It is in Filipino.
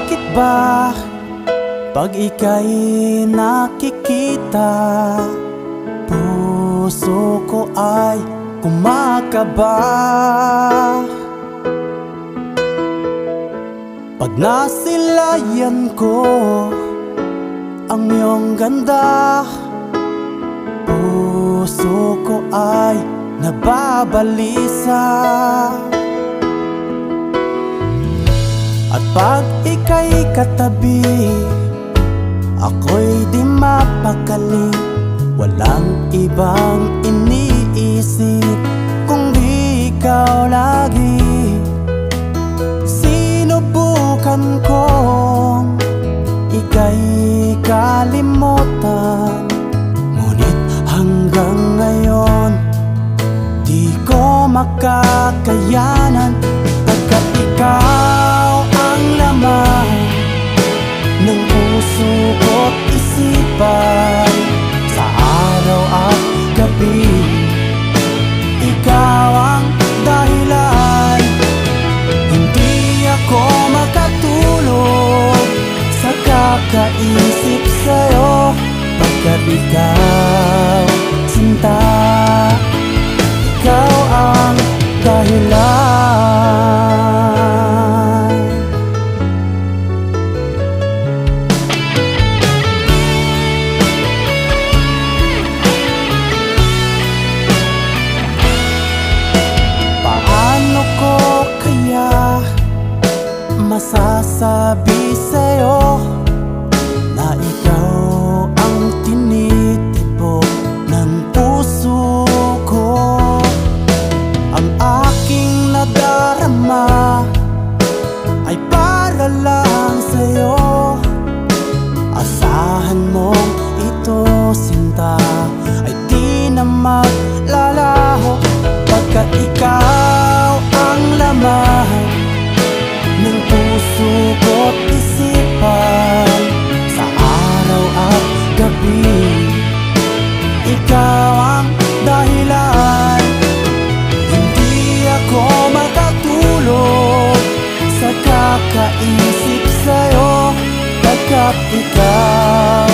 Bakit ba pag ika'y nakikita, puso ko ay kumakaba? Pag nasilayan ko ang iyong ganda, puso ko ay nababalisa. At pag ika'y katabi, ako'y di mapakali. Walang ibang iniisip kung di ikaw lagi. Sinubukan kong ika'y kalimutan, ngunit hanggang ngayon di ko makakayanan. Pagkat ikaw ang laman ng puso ko't isipan, sa araw at gabi ikaw ang dahilan. Hindi ako makatulog sa kakaisip sa'yo, pagkat ikaw, sinta, ikaw ang dahilan. Paano ko kaya masasabi sa'yo na ikaw ang tinitibok ng puso ko? Ang aking nadarama ay para lang sa'yo. Asahan mong ito, sinta, ay di na maglalaho, pagkat ikaw ang laman ng puso ko't isipan, sa araw at gabi ikaw ang dahilan. Hindi ako makatulog sa kakaisip sa'yo, pagkat ikaw,